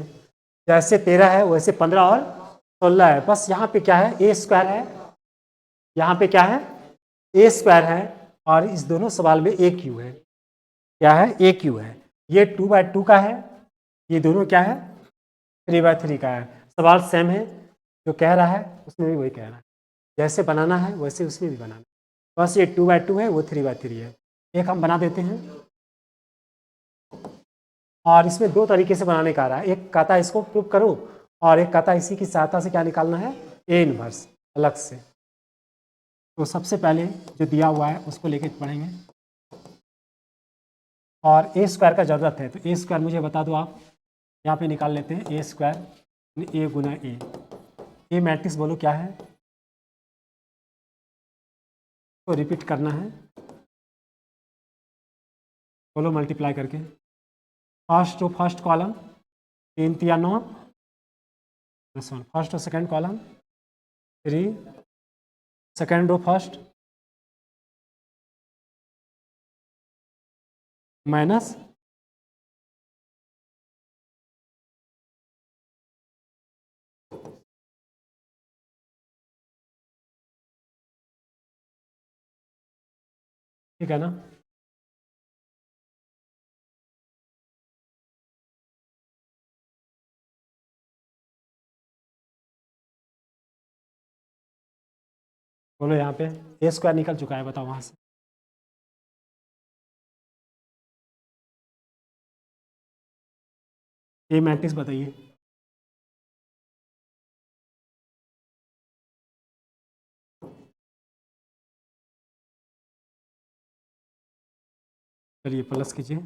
जैसे 13 है वैसे 15 और 16 है, बस यहाँ पे क्या है, ए स्क्वायर है, यहाँ पे क्या है, ए स्क्वायर है, और इस दोनों सवाल में ए क्यू है, क्या है, ए क्यू है। ये 2/2 का है, ये दोनों क्या है, 3/3 का है। सवाल सेम है, जो कह रहा है उसमें भी वही कह रहा है, जैसे बनाना है वैसे उसमें भी बनाना है, बस ये 2/2 है, वो 3/3 है। एक हम बना देते हैं, और इसमें दो तरीके से बनाने का रहा है, एक कहता है इसको प्रूव करो, और एक कहता है इसी की सहायता से क्या निकालना है, ए इनवर्स अलग से। तो सबसे पहले जो दिया हुआ है उसको लेके पढ़ेंगे, और ए स्क्वायर का ज़रूरत है, तो ए स्क्वायर मुझे बता दो आप, यहाँ पे निकाल लेते हैं, ए स्क्वायर ए गुना ए मैट्रिक्स बोलो क्या है, तो रिपीट करना है, बोलो मल्टीप्लाई करके, first to first column 3 3 9, first और second column 3, second row first minus ठीक है ना। बोलो यहाँ पे ए स्क्वायर निकल चुका है, बताओ वहाँ से, ए मैट्रिक्स बताइए। चलिए प्लस कीजिए,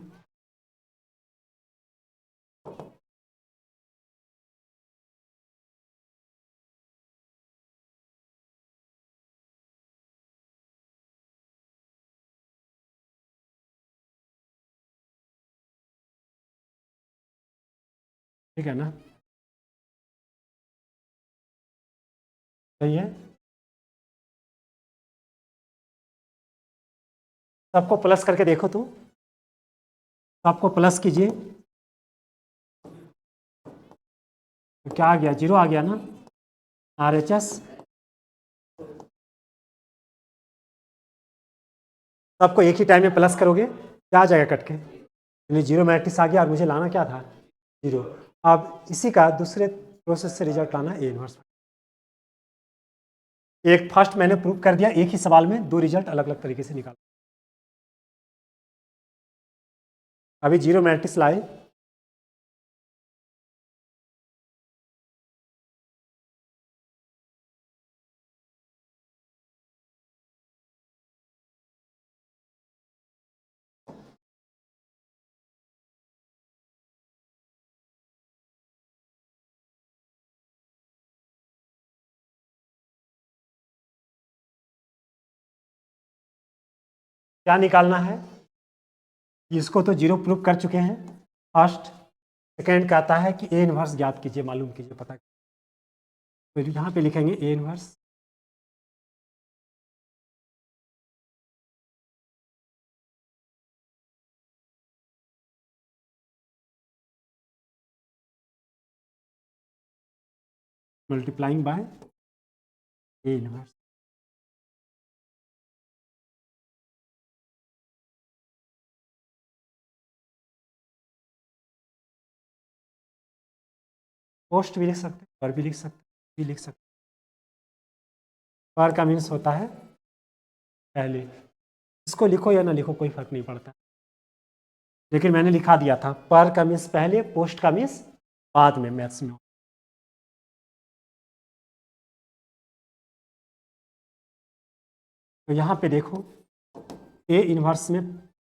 ठीक है ना, सही है। सबको प्लस करके देखो, तो सबको प्लस कीजिए, तो क्या आ गया, 0 आ गया ना, RHS सबको एक ही टाइम में प्लस करोगे क्या आ जाएगा कट के, यानी 0 मैट्रिक्स आ गया, और मुझे लाना क्या था, 0। अब इसी का दूसरे प्रोसेस से रिजल्ट लाना ए इनवर्स। एक फर्स्ट मैंने प्रूव कर दिया, एक ही सवाल में दो रिजल्ट अलग अलग तरीके से निकाला। अभी 0 मैट्रिक्स लाए, क्या निकालना है, इसको तो 0 प्रूव कर चुके हैं फर्स्ट, सेकेंड कहता है कि ए इनवर्स ज्ञात कीजिए, मालूम कीजिए, पता कीजिए। तो यहाँ पे लिखेंगे A inverse multiplying by A inverse. Post भी लिख सकते, पर भी लिख सकते, भी लिख सकते। पर का मीन्स होता है पहले, इसको लिखो या ना लिखो कोई फर्क नहीं पड़ता, लेकिन मैंने लिखा दिया था, पर का मीन्स पहले, पोस्ट का मीन्स बाद में, मैथ्स में। तो यहाँ पे देखो ए इन्वर्स में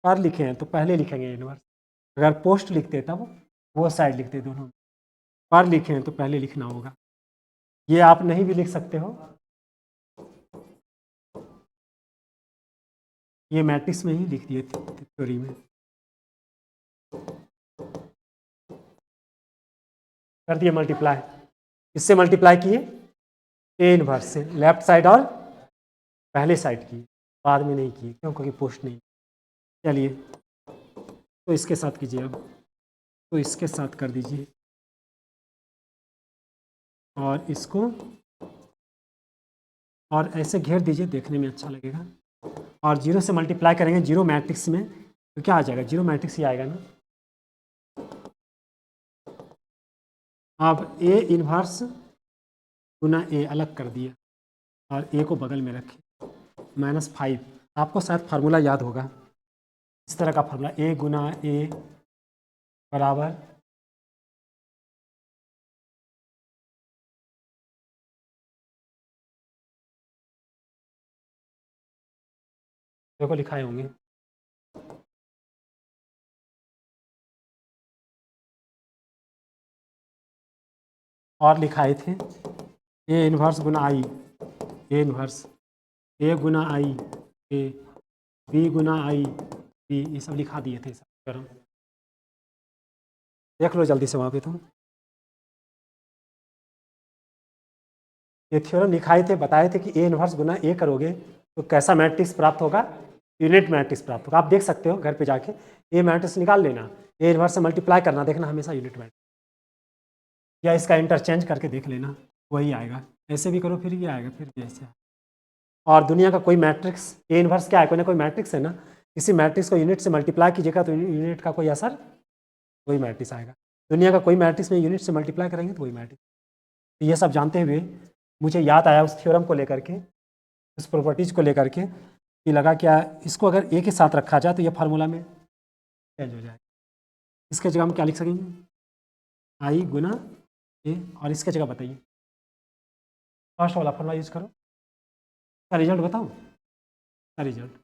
पर लिखे हैं तो पहले लिखेंगे इन्वर्स, अगर पोस्ट लिखते तब वो साइड लिखते, दोनों पर लिखे हैं तो पहले लिखना होगा। ये आप नहीं भी लिख सकते हो, ये मैट्रिक्स में ही लिख दिए थ्योरी में। कर दिए मल्टीप्लाई, इससे मल्टीप्लाई किए ए इनवर्स से, लेफ्ट साइड और पहले साइड किए, बाद में नहीं किए क्यों, क्योंकि पोस्ट नहीं। चलिए तो इसके साथ कीजिए, अब तो इसके साथ कर दीजिए और इसको और ऐसे घेर दीजिए, देखने में अच्छा लगेगा। और जीरो से मल्टीप्लाई करेंगे जीरो मैट्रिक्स में तो क्या आ जाएगा, जीरो मैट्रिक्स ही आएगा ना। अब ए इन्वर्स गुना ए अलग कर दिया और ए को बगल में रखें, -5। आपको शायद फार्मूला याद होगा, इस तरह का फार्मूला, ए गुना ए बराबर देखो लिखाए होंगे, और लिखाए थे A inverse Guna I, A inverse A Guna I A, B Guna I B, ये सब लिखा दिए थे सब। देख लो जल्दी से वहाँ पे तुम, ये थ्योरम लिखाए थे, बताए थे कि ए इन्वर्स गुना ए करोगे तो कैसा मैट्रिक्स प्राप्त होगा, यूनिट मैट्रिक्स प्राप्त होगा। आप देख सकते हो घर पे जाके, ए मैट्रिक्स निकाल लेना, ए इन्वर्स से मल्टीप्लाई करना, देखना हमेशा यूनिट मैट्रिक्स, या इसका इंटरचेंज करके देख लेना, वही आएगा। ऐसे भी करो फिर ये आएगा, फिर भी ऐसे। और दुनिया का कोई मैट्रिक्स, ए इन्वर्स क्या है, कोई ना कोई मैट्रिक्स है ना, किसी मैट्रिक्स को यूनिट से मल्टीप्लाई कीजिएगा तो यूनिट का कोई असर, वही मैट्रिक्स आएगा। दुनिया का कोई मैट्रिक्स में यूनिट से मल्टीप्लाई करेंगे तो वही मैट्रिक्स। तो ये सब जानते हुए मुझे याद आया उस थ्योरम को लेकर के, उस प्रॉपर्टीज़ को लेकर के, कि लगा क्या इसको अगर ए के साथ रखा जाए तो ये फार्मूला में चेंज हो जाए। इसके जगह हम क्या लिख सकेंगे, आई गुना ए, और इसके जगह बताइए फर्स्ट वाला फार्मूला यूज करो, क्या रिजल्ट बताऊँ, क्या रिजल्ट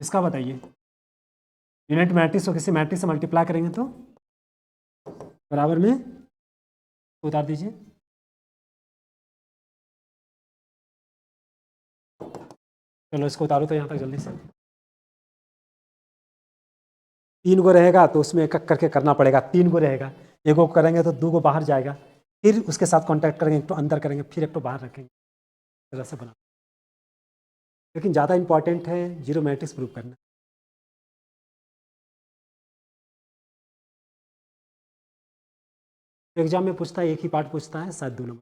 इसका बताइए। यूनिट मैट्रिक्स को किसी मैट्रिक्स से मल्टीप्लाई करेंगे तो बराबर में उतार दीजिए, चलो इसको उतारो तो यहाँ तक जल्दी से। 3 गो रहेगा तो उसमें एक एक करके करना पड़ेगा, 3 गो रहेगा, एक गो करेंगे तो 2 गो बाहर जाएगा, फिर उसके साथ कांटेक्ट करेंगे, एक तो अंदर करेंगे, फिर एक तो बाहर रखेंगे, इस तरह से बना। लेकिन ज़्यादा इंपॉर्टेंट है जीरो मैट्रिक्स प्रूव करना। एग्जाम में पूछता है, एक ही पार्ट पूछता है, शायद 2 नंबर,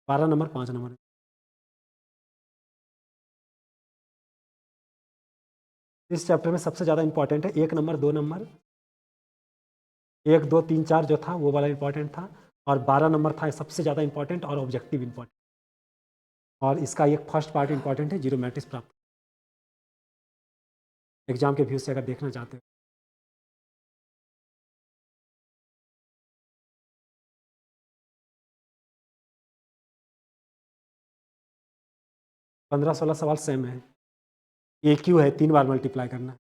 12 नंबर 5 नंबर। इस चैप्टर में सबसे ज़्यादा इंपॉर्टेंट है 1 नंबर 2 नंबर, 1 2 3 4 जो था वो वाला इंपॉर्टेंट था, और 12 नंबर था सबसे ज़्यादा इंपॉर्टेंट और ऑब्जेक्टिव इंपॉर्टेंट, और इसका एक फर्स्ट पार्ट इंपॉर्टेंट है जीरो मैट्रिक्स प्राप्त, एग्जाम के व्यू से अगर देखना चाहते हो। 15-16 सवाल सेम है, ए क्यू है, 3 बार मल्टीप्लाई करना है।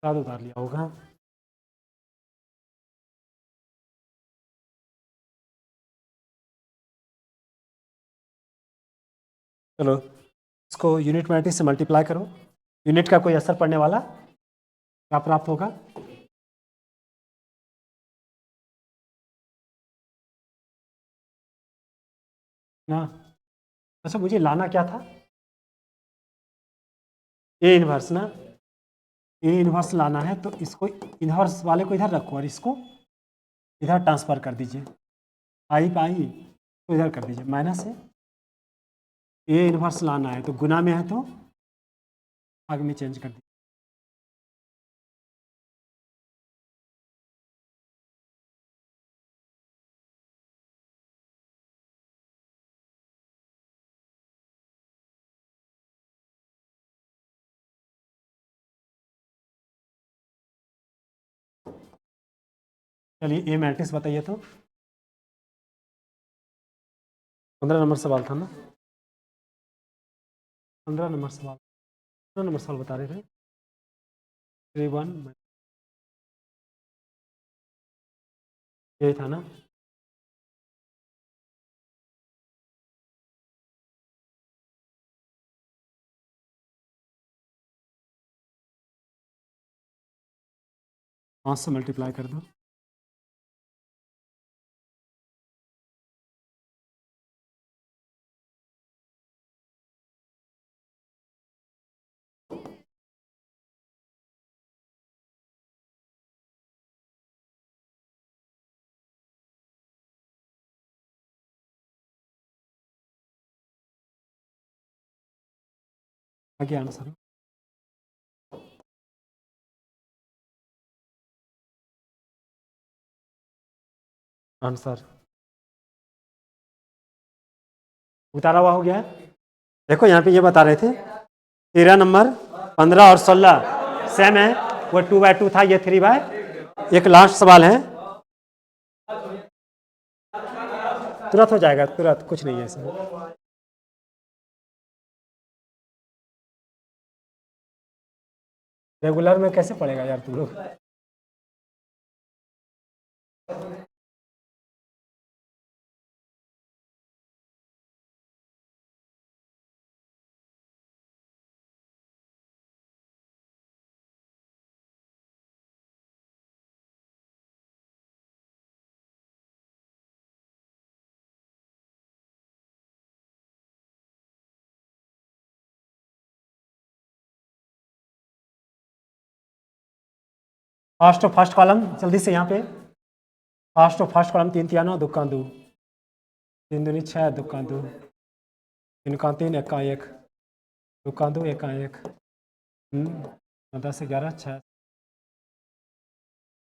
साथ उतार लिया होगा। चलो इसको यूनिट मैट्रिक्स से मल्टीप्लाई करो, यूनिट का कोई असर पड़ने वाला, क्या प्राप्त होगा, ना। अच्छा मुझे लाना क्या था, ए इनवर्स ना, ए इनवर्स लाना है तो इसको इनवर्स वाले को इधर रखो और इसको इधर ट्रांसफ़र कर दीजिए, आई पाई तो इधर कर दीजिए माइनस है, ए इनवर्स लाना है तो गुना में है तो भाग में चेंज कर दीजिए। चलिए ए मैट्रिक्स बताइए तो, 15 नंबर सवाल था ना, 15 नंबर सवाल, 15 नंबर सवाल बता रहे थे 3 1 ये था ना। पाँच से मल्टीप्लाई कर दो, आगे आंसर आंसर उतारा हुआ हो गया है। देखो यहाँ पे ये बता रहे थे 13 नंबर 15 और 16 सेम है, वो 2/2 था, ये 3/, एक लास्ट सवाल है, तुरंत हो जाएगा, तुरंत कुछ नहीं है इसमें। रेगुलर में कैसे पढ़ेगा यार तुम लोग। फर्स्ट कॉलम जल्दी से यहाँ पे, फर्स्ट कॉलम 3 3 9 दुक्का 2, 3 दूनी 6 दुक्का 2, 3 का 3 1 का 1 दुक्का 2 1 का 1, 10 11 6,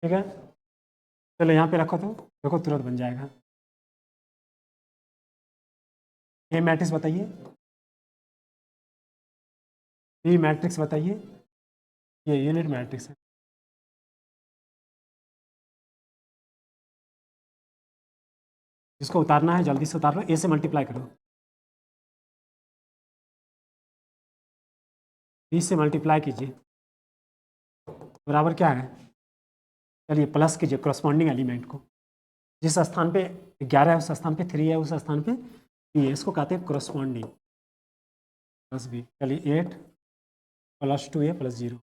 ठीक है। चलो यहाँ पे रखो तो देखो तुरंत बन जाएगा। ये मैट्रिक्स बताइए, ये मैट्रिक्स बताइए, ये यूनिट मैट्रिक्स है। इसको उतारना है, जल्दी से उतार लो, ए से मल्टीप्लाई करो, बी से मल्टीप्लाई कीजिए, बराबर क्या है, चलिए प्लस कीजिए क्रॉसपॉन्डिंग एलिमेंट को, जिस स्थान पे 11 है उस स्थान पे 3 है, उस स्थान पे बी है, इसको कहते हैं क्रॉसपॉन्डिंग, प्लस बी। चलिए 8 + 2a + 0,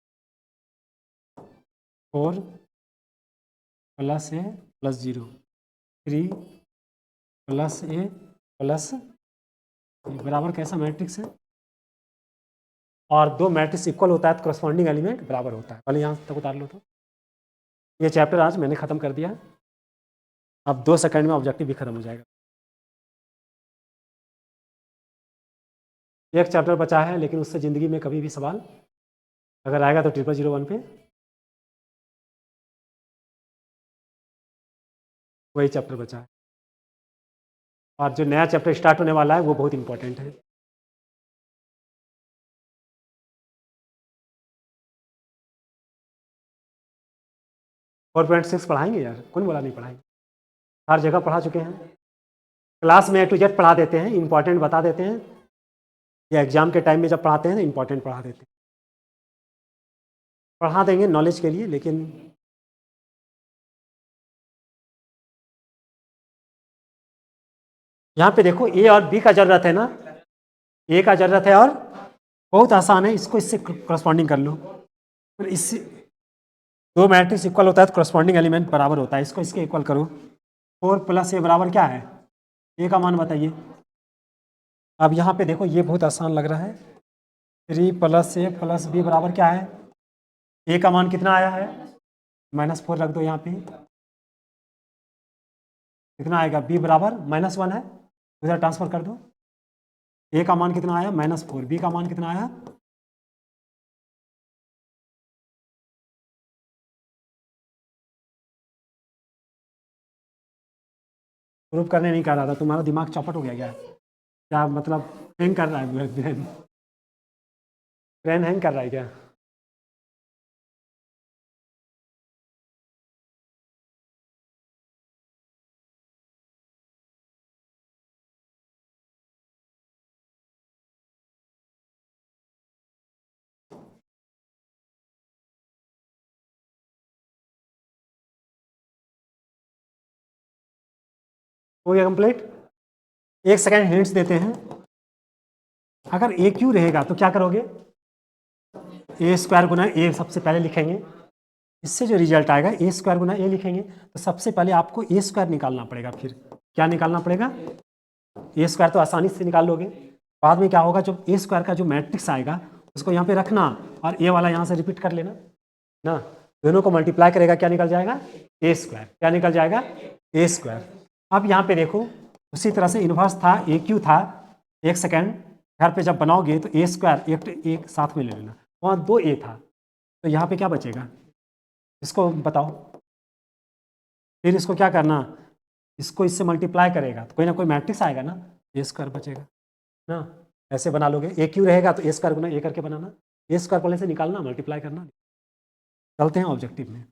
4 + a + 0, 3 + a + बराबर कैसा मैट्रिक्स है, और दो मैट्रिक्स इक्वल होता है तो क्रॉसपॉन्डिंग एलिमेंट बराबर होता है। पहले यहाँ तक उतार लो तो, ये चैप्टर आज मैंने ख़त्म कर दिया, अब 2 सेकंड में ऑब्जेक्टिव भी खत्म हो जाएगा। एक चैप्टर बचा है, लेकिन उससे ज़िंदगी में कभी भी सवाल अगर आएगा तो 0001 पे वही चैप्टर बचा है, और जो नया चैप्टर स्टार्ट होने वाला है वो बहुत इंपॉर्टेंट है। 4.6 पढ़ाएंगे यार, कौन बोला नहीं पढ़ाएंगे, हर जगह पढ़ा चुके हैं, क्लास में A to Z पढ़ा देते हैं, इंपॉर्टेंट बता देते हैं, या एग्जाम के टाइम में जब पढ़ाते हैं तो इंपॉर्टेंट पढ़ा देते हैं, पढ़ा देंगे नॉलेज के लिए। लेकिन यहाँ पे देखो ए और बी का ज़रूरत है ना, ए का ज़रूरत है, और बहुत आसान है, इसको इससे करस्पॉन्डिंग कर लो, फिर इससे दो मैट्रिक्स इक्वल होता है तो करस्पॉन्डिंग एलिमेंट बराबर होता है, इसको इसके इक्वल करो। 4 + a बराबर क्या है, ए का मान बताइए, अब यहाँ पे देखो ये बहुत आसान लग रहा है, 3 + a + b बराबर क्या है, a का मान कितना आया है, -4 रख दो यहाँ पे, कितना आएगा, b बराबर -1 है, उधर ट्रांसफर कर दो, a का मान कितना आया -4, b का मान कितना आया, प्रूफ करने नहीं कर रहा था, तुम्हारा दिमाग चौपट हो गया क्या मतलब हैंग कर रहा है, ब्रेन हैंग कर रहा है क्या? हो गया कंप्लीट। एक सेकेंड हिंट्स देते हैं, अगर ए क्यू रहेगा तो क्या करोगे, a² गुना a सबसे पहले लिखेंगे, इससे जो रिजल्ट आएगा a² गुना a लिखेंगे, तो सबसे पहले आपको a² निकालना पड़ेगा, फिर क्या निकालना पड़ेगा, a² तो आसानी से निकाल लोगे, बाद में क्या होगा, जब a² का जो मैट्रिक्स आएगा उसको यहाँ पे रखना और a वाला यहाँ से रिपीट कर लेना ना, दोनों को मल्टीप्लाई करेगा, क्या निकल जाएगा, a², क्या निकल जाएगा, a²। अब यहाँ पे देखो उसी तरह से इन्वर्स था, AQ था, एक सेकेंड, घर पे जब बनाओगे तो a² एक साथ में ले लेना, वहाँ 2a था, तो यहाँ पे क्या बचेगा, इसको बताओ, फिर इसको क्या करना, इसको इससे मल्टीप्लाई करेगा तो कोई ना कोई मैट्रिक्स आएगा ना, a² बचेगा ना, ऐसे बना लोगे, AQ रहेगा तो a² गुना a करके बनाना, a² पहले से निकालना, मल्टीप्लाई करना। चलते हैं ऑब्जेक्टिव में।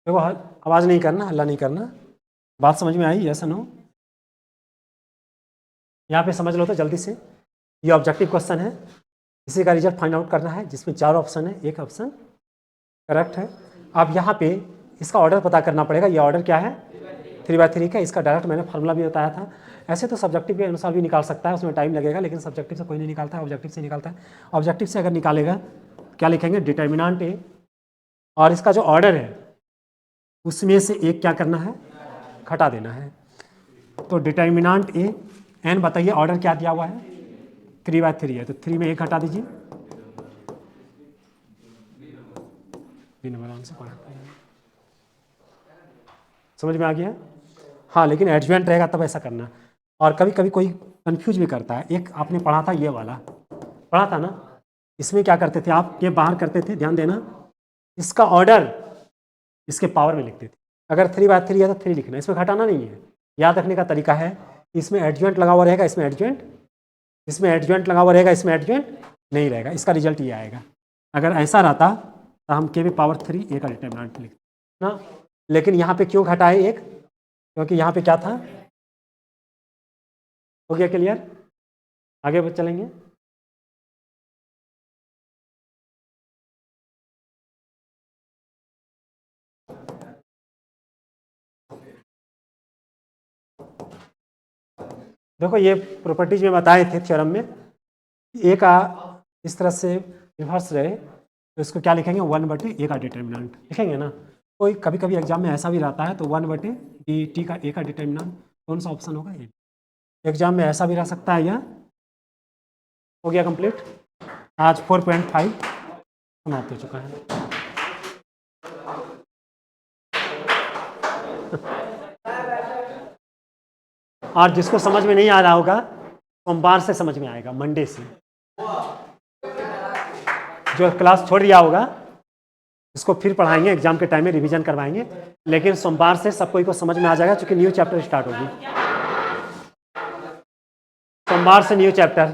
देखो आवाज़ नहीं करना, हल्ला नहीं करना, बात समझ में आई, ऐसा नो, यहाँ पे समझ लो तो जल्दी से, ये ऑब्जेक्टिव क्वेश्चन है, इसी का रिजल्ट फाइंड आउट करना है, जिसमें 4 ऑप्शन है, एक ऑप्शन करेक्ट है। अब यहाँ पे इसका ऑर्डर पता करना पड़ेगा, ये ऑर्डर क्या है, 3/3 का, इसका डायरेक्ट मैंने फार्मूला भी बताया था, ऐसे तो सब्जेक्टिव के अनुसार भी निकाल सकता है, उसमें टाइम लगेगा, लेकिन सब्जेक्टिव से कोई नहीं निकालता है, ऑब्जेक्टिव से निकालता है। ऑब्जेक्टिव से अगर निकालेगा क्या लिखेंगे, डिटर्मिनेंट ए, और इसका जो ऑर्डर है उसमें से एक क्या करना है, घटा देना है, तो डिटर्मिनेंट ए, एन बताइए ऑर्डर क्या दिया हुआ है, 3/3 है, तो 3 में 1 हटा दीजिए, समझ में आ गया। हाँ, लेकिन एडजॉइंट रहेगा तब ऐसा करना, और कभी कभी कोई कंफ्यूज भी करता है, एक आपने पढ़ा था, ये वाला पढ़ा था ना, इसमें क्या करते थे आप, ये बाहर करते थे, ध्यान देना, इसका ऑर्डर इसके पावर में लिखते थे, अगर 3/3 है तो 3 लिखना, इसमें घटाना नहीं है। याद रखने का तरीका है, इसमें एडजॉइंट लगा हुआ रहेगा, इसमें एडजॉइंट, इसमें एडजॉइंट लगा हुआ रहेगा, इसमें एडजॉइंट नहीं रहेगा, इसका रिजल्ट ये आएगा। अगर ऐसा रहता तो हम k⁻3 a का डिटर्मिनेंट लिखते ना, लेकिन यहाँ पे क्यों घटाए एक, क्योंकि यहाँ पे क्या था, हो गया क्लियर, आगे चलेंगे। देखो ये प्रॉपर्टीज में बताए थे थ्योरम में, ए का इस तरह से रिवर्स रहे तो इसको क्या लिखेंगे, 1/a का डिटर्मिनेंट लिखेंगे ना। कोई कभी कभी एग्जाम में ऐसा भी रहता है, तो 1/dt का a का डिटर्मिनेंट कौन सा ऑप्शन होगा, ये एग्जाम में ऐसा भी रह सकता है। यह हो गया कंप्लीट, आज 4.5 समाप्त हो चुका है। और जिसको समझ में नहीं आ रहा होगा सोमवार से समझ में आएगा, मंडे से। जो क्लास छोड़ दिया होगा इसको फिर पढ़ाएंगे, एग्जाम के टाइम में रिवीजन करवाएंगे, लेकिन सोमवार से सब कोई को समझ में आ जाएगा क्योंकि न्यू चैप्टर स्टार्ट होगी। सोमवार से न्यू चैप्टर